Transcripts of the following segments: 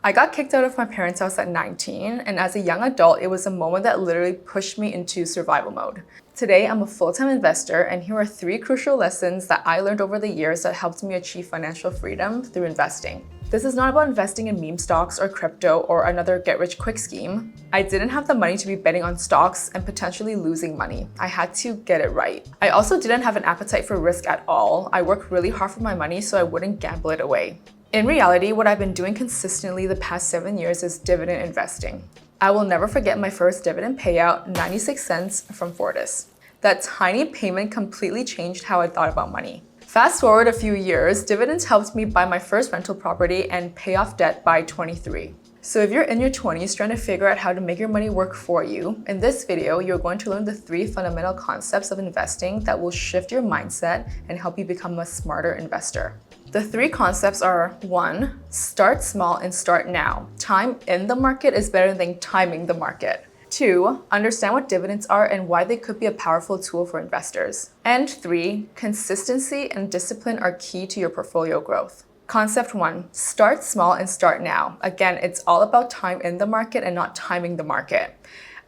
I got kicked out of my parents' house at 19, and as a young adult, it was a moment that literally pushed me into survival mode. Today, I'm a full-time investor, and here are 3 crucial lessons that I learned over the years that helped me achieve financial freedom through investing. This is not about investing in meme stocks or crypto or another get-rich-quick scheme. I didn't have the money to be betting on stocks and potentially losing money. I had to get it right. I also didn't have an appetite for risk at all. I worked really hard for my money so I wouldn't gamble it away. In reality, what I've been doing consistently the past 7 years is dividend investing. I will never forget my first dividend payout, 96 cents from Fortis. That tiny payment completely changed how I thought about money. Fast forward a few years, dividends helped me buy my first rental property and pay off debt by 23. So if you're in your 20s trying to figure out how to make your money work for you, in this video, you're going to learn the 3 fundamental concepts of investing that will shift your mindset and help you become a smarter investor. The 3 concepts are 1. Start small and start now. Time in the market is better than timing the market. 2. Understand what dividends are and why they could be a powerful tool for investors. And 3. Consistency and discipline are key to your portfolio growth. Concept 1. Start small and start now. Again, it's all about time in the market and not timing the market.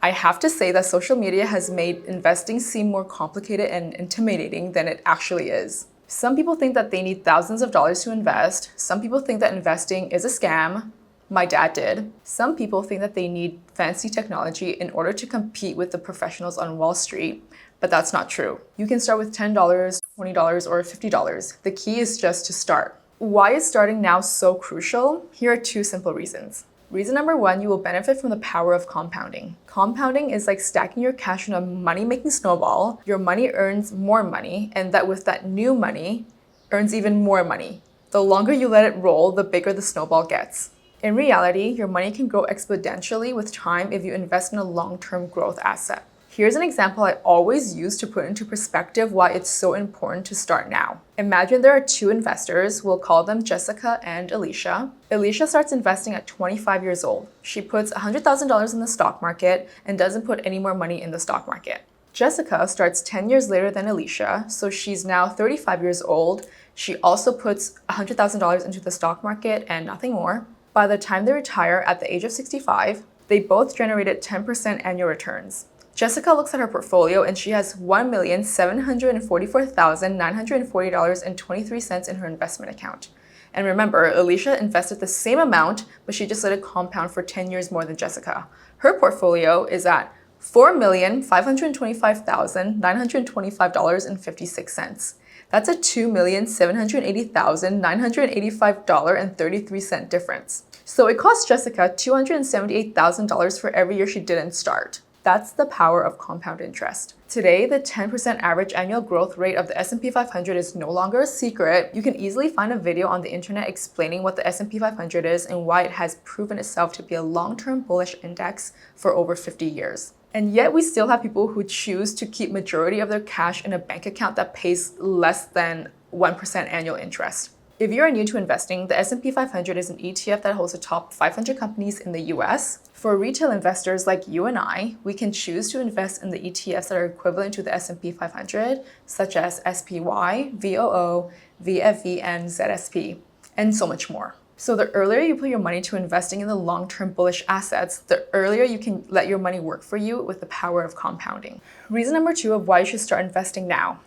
I have to say that social media has made investing seem more complicated and intimidating than it actually is. Some people think that they need thousands of dollars to invest. Some people think that investing is a scam. My dad did. Some people think that they need fancy technology in order to compete with the professionals on Wall Street, but that's not true. You can start with $10, $20, or $50. The key is just to start. Why is starting now so crucial? Here are 2 simple reasons. Reason number 1, you will benefit from the power of compounding. Compounding is like stacking your cash in a money-making snowball. Your money earns more money, and that with that new money, earns even more money. The longer you let it roll, the bigger the snowball gets. In reality, your money can grow exponentially with time if you invest in a long-term growth asset. Here's an example I always use to put into perspective why it's so important to start now. Imagine there are 2 investors, we'll call them Jessica and Alicia. Alicia starts investing at 25 years old. She puts $100,000 in the stock market and doesn't put any more money in the stock market. Jessica starts 10 years later than Alicia, so she's now 35 years old. She also puts $100,000 into the stock market and nothing more. By the time they retire at the age of 65, they both generated 10% annual returns. Jessica looks at her portfolio and she has $1,744,940.23 in her investment account. And remember, Alicia invested the same amount, but she just let it compound for 10 years more than Jessica. Her portfolio is at $4,525,925.56. That's a $2,780,985.33 difference. So it cost Jessica $278,000 for every year she didn't start. That's the power of compound interest. Today, the 10% average annual growth rate of the S&P 500 is no longer a secret. You can easily find a video on the internet explaining what the S&P 500 is and why it has proven itself to be a long-term bullish index for over 50 years. And yet we still have people who choose to keep majority of their cash in a bank account that pays less than 1% annual interest. If you're new to investing, the S&P 500 is an ETF that holds the top 500 companies in the US. For retail investors like you and I, we can choose to invest in the ETFs that are equivalent to the S&P 500, such as SPY, VOO, VFV, and ZSP, and so much more. So the earlier you put your money to investing in the long-term bullish assets, the earlier you can let your money work for you with the power of compounding. Reason number 2 of why you should start investing now.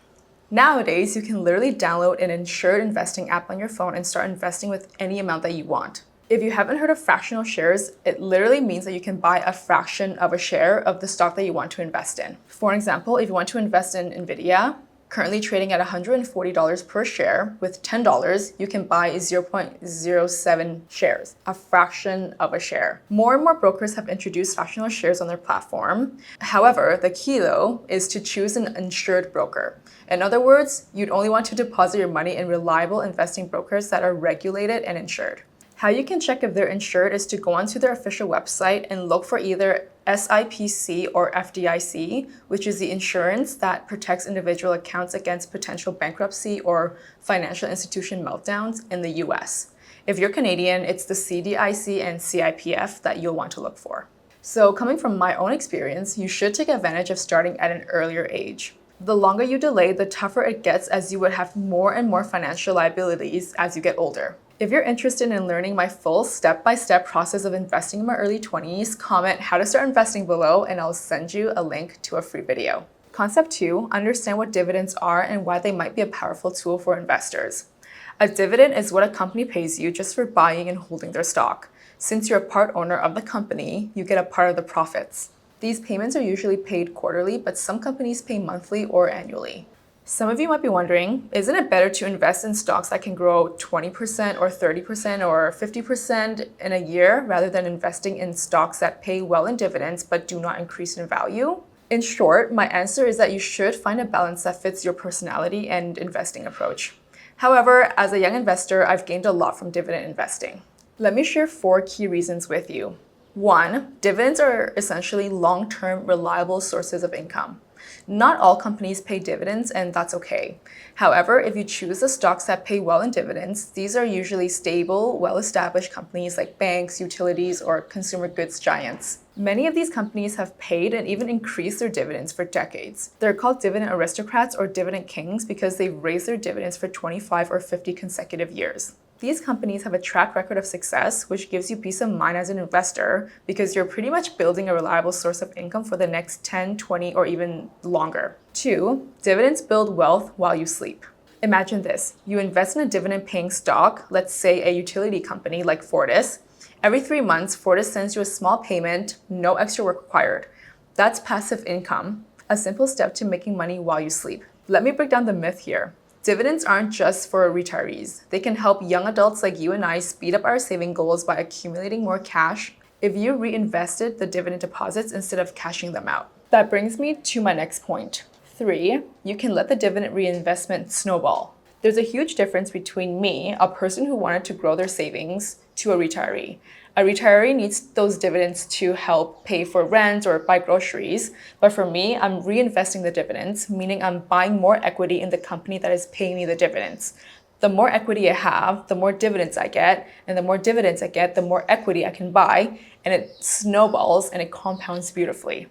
Nowadays, you can literally download an insured investing app on your phone and start investing with any amount that you want. If you haven't heard of fractional shares, it literally means that you can buy a fraction of a share of the stock that you want to invest in. For example, if you want to invest in Nvidia, currently trading at $140 per share, with $10, you can buy 0.07 shares, a fraction of a share. More and more brokers have introduced fractional shares on their platform. However, the key though is to choose an insured broker. In other words, you'd only want to deposit your money in reliable investing brokers that are regulated and insured. How you can check if they're insured is to go onto their official website and look for either SIPC or FDIC, which is the insurance that protects individual accounts against potential bankruptcy or financial institution meltdowns in the US. If you're Canadian, it's the CDIC and CIPF that you'll want to look for. So coming from my own experience, you should take advantage of starting at an earlier age. The longer you delay, the tougher it gets as you would have more and more financial liabilities as you get older. If you're interested in learning my full step-by-step process of investing in my early 20s, comment how to start investing below and I'll send you a link to a free video. Concept 2, understand what dividends are and why they might be a powerful tool for investors. A dividend is what a company pays you just for buying and holding their stock. Since you're a part owner of the company, you get a part of the profits. These payments are usually paid quarterly, but some companies pay monthly or annually. Some of you might be wondering, isn't it better to invest in stocks that can grow 20% or 30% or 50% in a year rather than investing in stocks that pay well in dividends but do not increase in value? In short, my answer is that you should find a balance that fits your personality and investing approach. However, as a young investor, I've gained a lot from dividend investing. Let me share 4 key reasons with you. 1, dividends are essentially long-term, reliable sources of income. Not all companies pay dividends, and that's okay. However, if you choose the stocks that pay well in dividends, these are usually stable, well-established companies like banks, utilities, or consumer goods giants. Many of these companies have paid and even increased their dividends for decades. They're called dividend aristocrats or dividend kings because they've raised their dividends for 25 or 50 consecutive years. These companies have a track record of success, which gives you peace of mind as an investor because you're pretty much building a reliable source of income for the next 10, 20, or even longer. 2, dividends build wealth while you sleep. Imagine this. You invest in a dividend-paying stock, let's say a utility company like Fortis. Every 3 months, Fortis sends you a small payment, no extra work required. That's passive income, a simple step to making money while you sleep. Let me break down the myth here. Dividends aren't just for retirees. They can help young adults like you and I speed up our saving goals by accumulating more cash if you reinvested the dividend deposits instead of cashing them out. That brings me to my next point. 3, you can let the dividend reinvestment snowball. There's a huge difference between me, a person who wanted to grow their savings, to a retiree. A retiree needs those dividends to help pay for rent or buy groceries. But for me, I'm reinvesting the dividends, meaning I'm buying more equity in the company that is paying me the dividends. The more equity I have, the more dividends I get, and the more dividends I get, the more equity I can buy, and it snowballs and it compounds beautifully.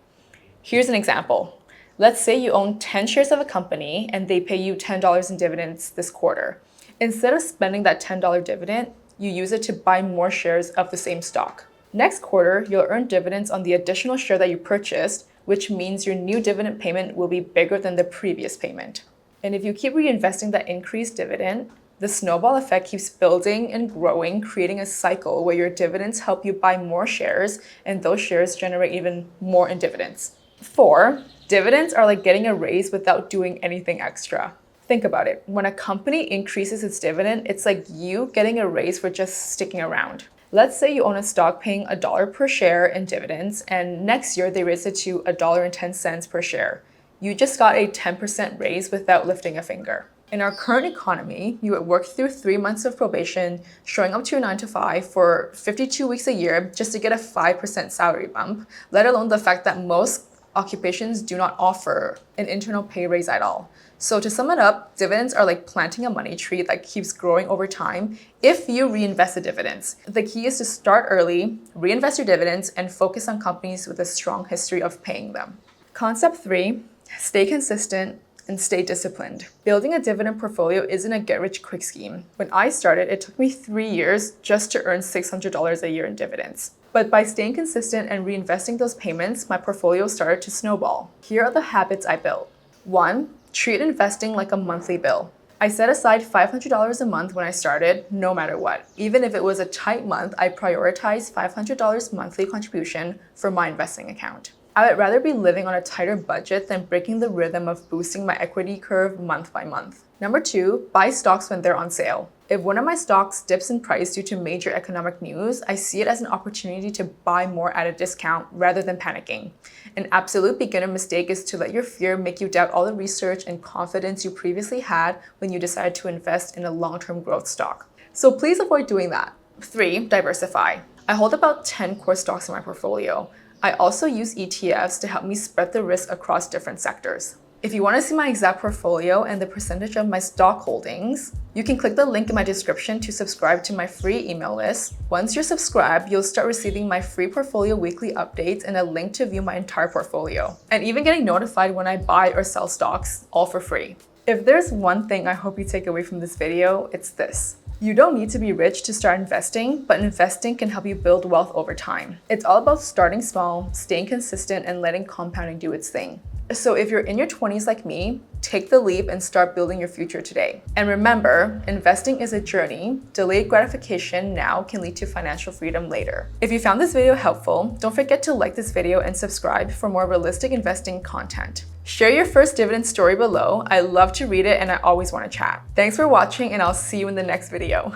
Here's an example. Let's say you own 10 shares of a company and they pay you $10 in dividends this quarter. Instead of spending that $10 dividend, you use it to buy more shares of the same stock. Next quarter, you'll earn dividends on the additional share that you purchased, which means your new dividend payment will be bigger than the previous payment. And if you keep reinvesting that increased dividend, the snowball effect keeps building and growing, creating a cycle where your dividends help you buy more shares, and those shares generate even more in dividends. 4, dividends are like getting a raise without doing anything extra. Think about it. When a company increases its dividend, it's like you getting a raise for just sticking around. Let's say you own a stock paying $1 per share in dividends, and next year they raise it to $1.10 per share. You just got a 10% raise without lifting a finger. In our current economy, you would work through 3 months of probation, showing up to your 9 to 5 for 52 weeks a year just to get a 5% salary bump, let alone the fact that most occupations do not offer an internal pay raise at all. So to sum it up, dividends are like planting a money tree that keeps growing over time if you reinvest the dividends. The key is to start early, reinvest your dividends, and focus on companies with a strong history of paying them. Concept 3, stay consistent and stay disciplined. Building a dividend portfolio isn't a get-rich-quick scheme. When I started, it took me 3 years just to earn $600 a year in dividends. But by staying consistent and reinvesting those payments, my portfolio started to snowball. Here are the habits I built. 1, treat investing like a monthly bill. I set aside $500 a month when I started, no matter what. Even if it was a tight month, I prioritized $500 monthly contribution for my investing account. I would rather be living on a tighter budget than breaking the rhythm of boosting my equity curve month by month. Number 2, buy stocks when they're on sale. If one of my stocks dips in price due to major economic news, I see it as an opportunity to buy more at a discount rather than panicking. An absolute beginner mistake is to let your fear make you doubt all the research and confidence you previously had when you decided to invest in a long-term growth stock. So please avoid doing that. 3, diversify. I hold about 10 core stocks in my portfolio. I also use ETFs to help me spread the risk across different sectors. If you want to see my exact portfolio and the percentage of my stock holdings, you can click the link in my description to subscribe to my free email list. Once you're subscribed, you'll start receiving my free portfolio weekly updates and a link to view my entire portfolio, and even getting notified when I buy or sell stocks, all for free. If there's one thing I hope you take away from this video, it's this. You don't need to be rich to start investing, but investing can help you build wealth over time. It's all about starting small, staying consistent, and letting compounding do its thing. So if you're in your 20s like me, take the leap and start building your future today. And remember, investing is a journey. Delayed gratification now can lead to financial freedom later. If you found this video helpful, don't forget to like this video and subscribe for more realistic investing content. Share your first dividend story below. I love to read it and I always want to chat. Thanks for watching and I'll see you in the next video.